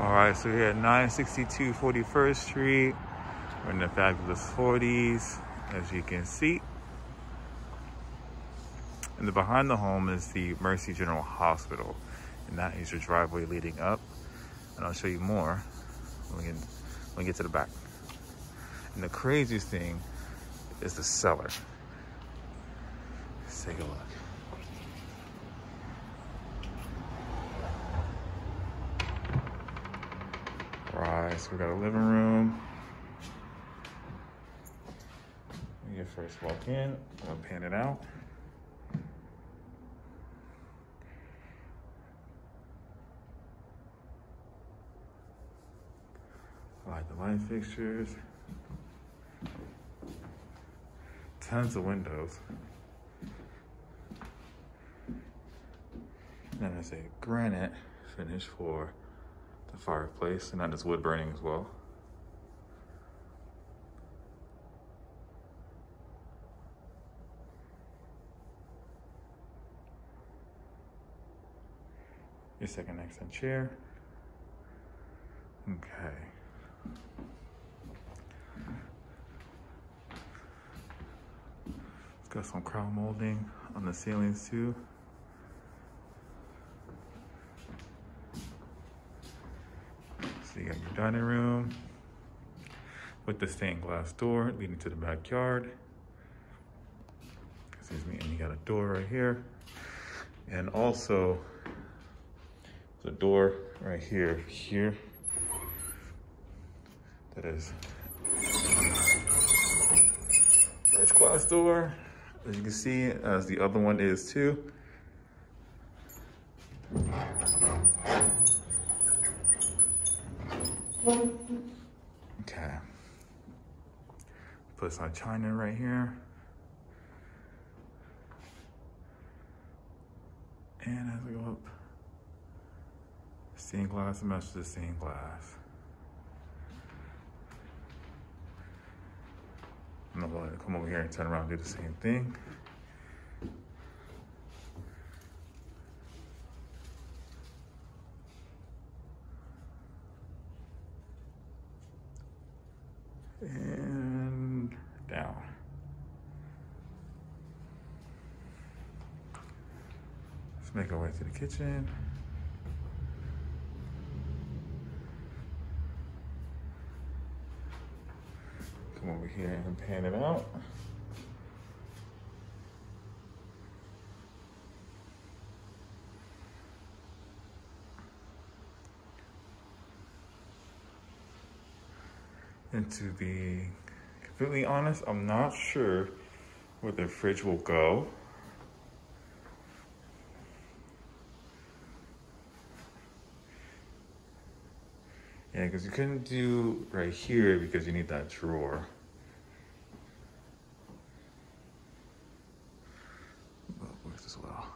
All right, so we're here at 962 41st Street. We're in the fabulous 40s, as you can see. And behind the home is the Mercy General Hospital. And that is your driveway leading up. And I'll show you more when we get to the back. And the craziest thing is the cellar. Let's take a look. Right, so we got a living room. When you first walk in, I'm gonna pan it out. I like the light fixtures. Tons of windows. And then there's a granite finish for the fireplace, and that is wood burning as well. Your second accent chair. Okay. It's got some crown molding on the ceilings too. So you got your dining room with the stained glass door leading to the backyard. Excuse me, and you got a door right here. And also the door right here, that is large glass door, as you can see, as the other one is too. Okay. Put some china right here. And as we go up, stained glass matches the stained glass. I'm going to come over here and turn around and do the same thing. And down. Let's make our way to the kitchen. Come over here and pan it out. And to be completely honest, I'm not sure where the fridge will go. Yeah, because you couldn't do right here because you need that drawer. But it works as well.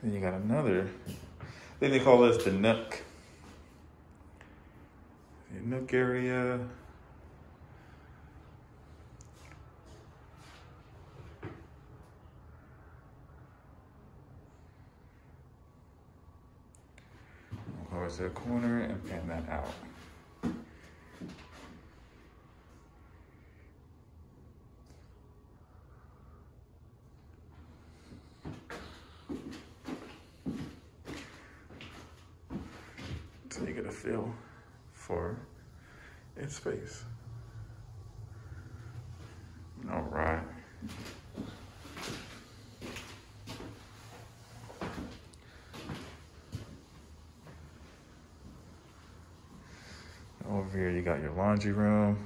Then you got another, I think they call this the nook. The nook area. Go to the corner and pan that out. So you get a feel for its space. All right. Over here, you got your laundry room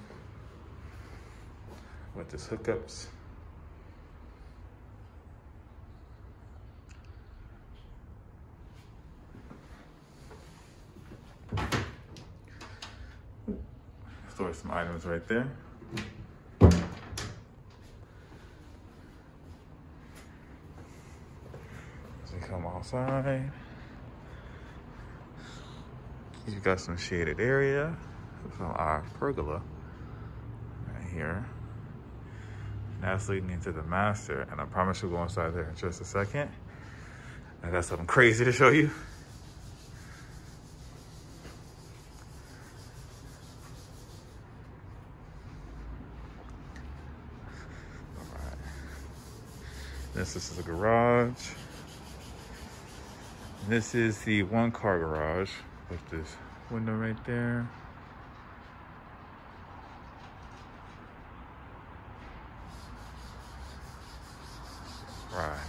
with its hookups. Store some items right there. As we come outside, you got some shaded area from our pergola right here. That's leading into the master, and I promise we'll go inside there in just a second. I got something crazy to show you. All right. This is the garage. This is the one-car garage with this window right there. Right.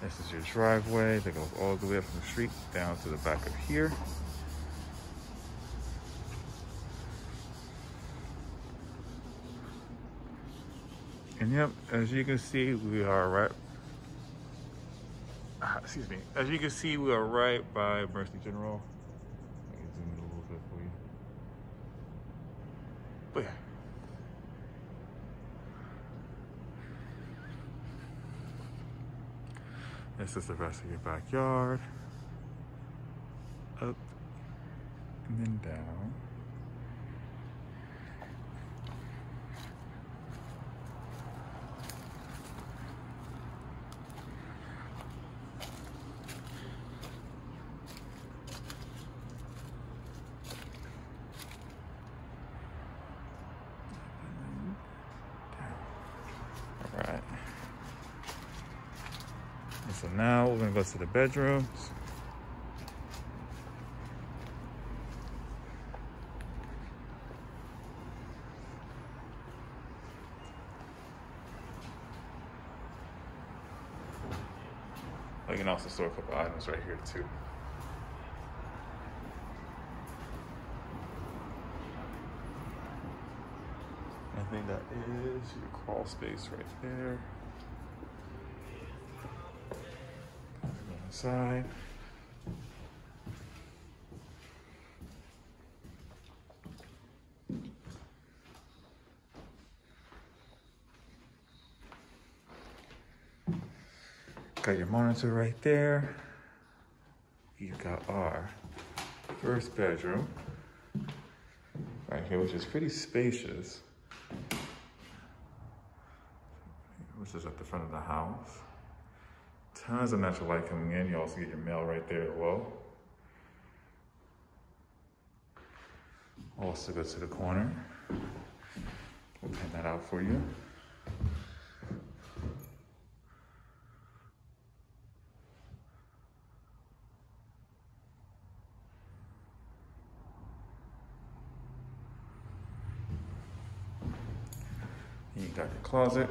This is your driveway that goes all the way up from the street down to the back of here. And yep, as you can see, we are right. Excuse me. As you can see, we are right by Mercy General. I can zoom in a little bit for you. But yeah. This is the rest of your backyard. Up and then down. All right. And so now we're gonna go to the bedrooms. I can also store a couple items right here too. I think that is your crawl space right there. Go inside. Got your monitor right there. You've got our first bedroom right here, which is pretty spacious. Which is at the front of the house. Tons of natural light coming in. You also get your mail right there as well. Also go to the corner. We'll pin that out for you. And you got your closet.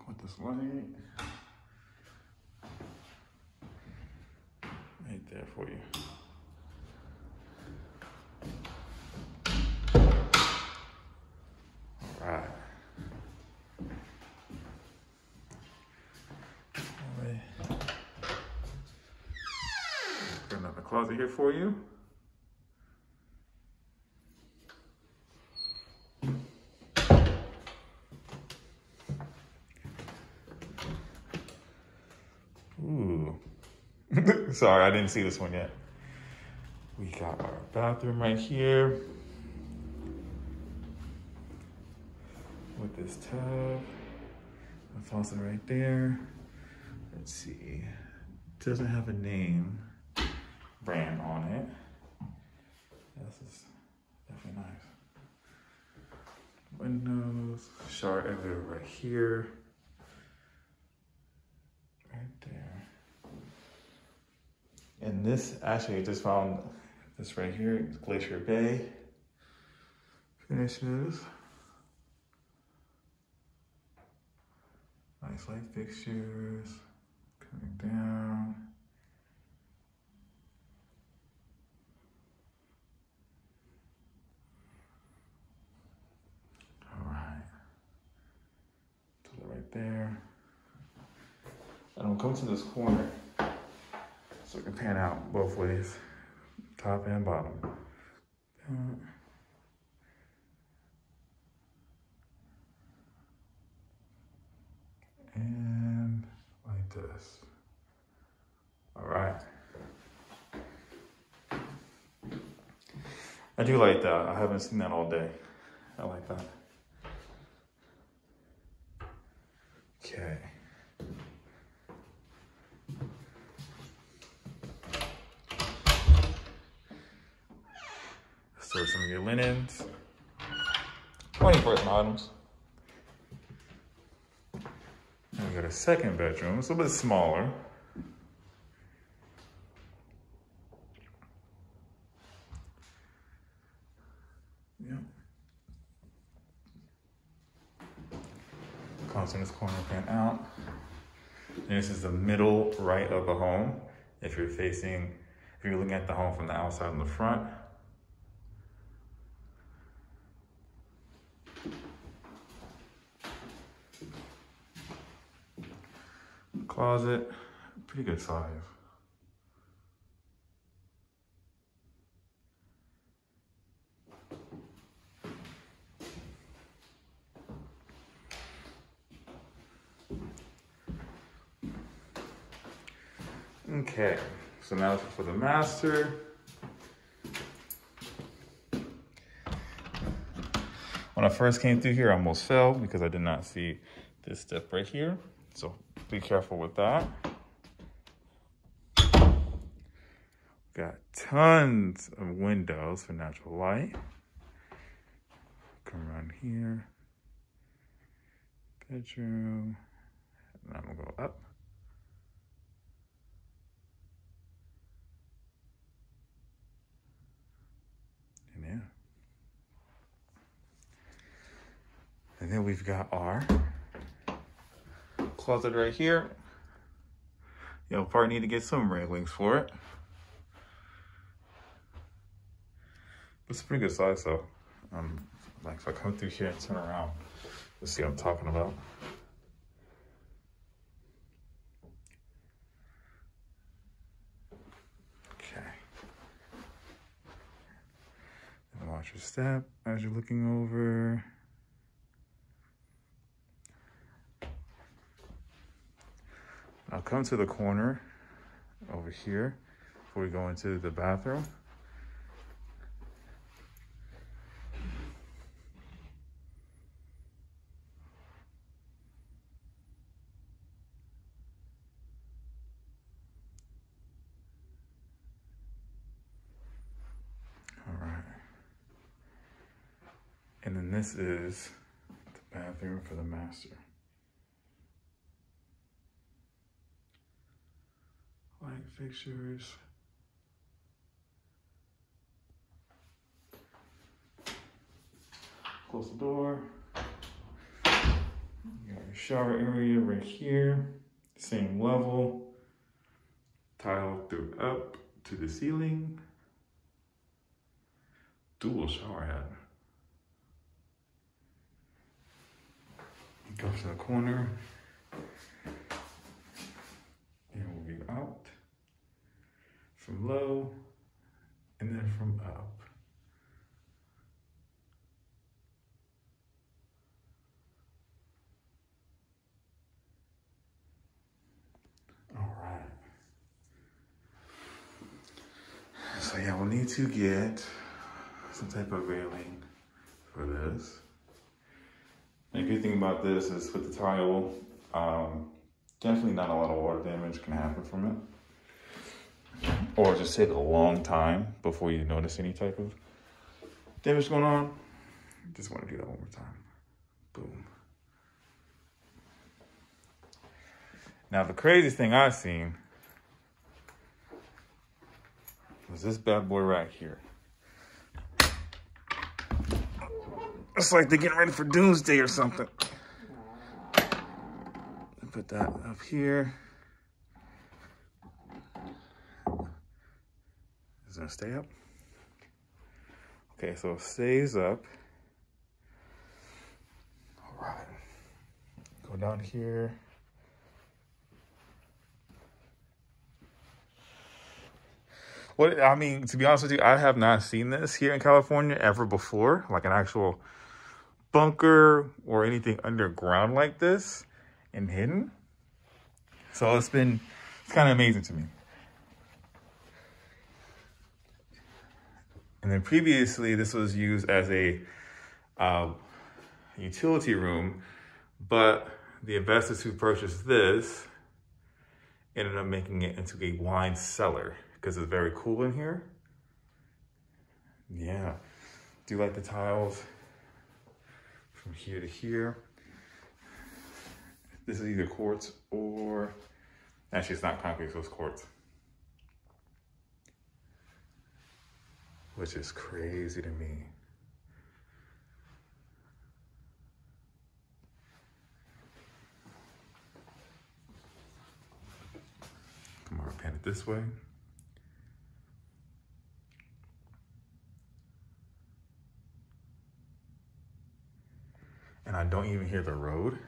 With this light right there for you. All right. Got another closet here for you. Ooh. Sorry, I didn't see this one yet. We got our bathroom right here with this tub. The faucet right there. Let's see. Doesn't have a name brand on it. This is definitely nice. Windows, shower everywhere right here. Right there. And this, actually, I just found this right here. It's Glacier Bay finishes. Nice light fixtures coming down. All right. Toilet right there. And we'll come to this corner so we can pan out both ways, top and bottom. And like this. All right. I do like that. I haven't seen that all day. I like that. Okay. Store some of your linens. 20 personal items. And we got a second bedroom. It's a little bit smaller. Yep. Comes in this corner pan out. And this is the middle right of the home. If you're looking at the home from the outside and the front. Closet, pretty good size. Okay, so now for the master. When I first came through here, I almost fell because I did not see this step right here. So be careful with that. Got tons of windows for natural light. Come around here. Bedroom. And I'm gonna go up. And yeah. And then we've got our closet right here. You'll probably need to get some railings for it. It's a pretty good size though. Like if I come through here and turn around, you'll see what I'm talking about. Okay. And watch your step as you're looking over. I'll come to the corner over here before we go into the bathroom. All right. And then this is the bathroom for the master. Light fixtures. Close the door. You got your shower area right here. Same level. Tile through up to the ceiling. Dual shower head. Go to the corner. And we'll be out from low and then from up. All right. So yeah, we'll need to get some type of railing for this. And the good thing about this is with the tile, definitely not a lot of water damage can happen from it. Or just take a long time before you notice any type of damage going on. Just want to do that one more time. Boom. Now the craziest thing I've seen was this bad boy right here. It's like they're getting ready for Doomsday or something. Put that up here. Is it gonna stay up? Okay, so it stays up. All right. Go down here. What I mean, to be honest with you, I have not seen this here in California ever before, like an actual bunker or anything underground like this and hidden. So it's kind of amazing to me. And then previously, this was used as a utility room, but the investors who purchased this ended up making it into a wine cellar because it's very cool in here. Yeah, do you like the tiles from here to here? This is either quartz or, actually it's not concrete, so it's quartz. Which is crazy to me. Come on, pan it this way. And I don't even hear the road.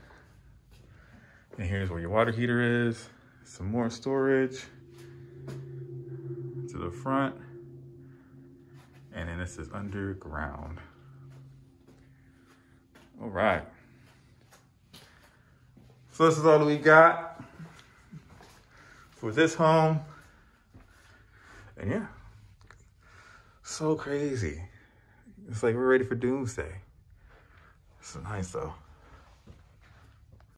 And here's where your water heater is. Some more storage to the front. And then this is underground. All right. So this is all that we got for this home. And yeah, so crazy. It's like we're ready for Doomsday. It's nice though.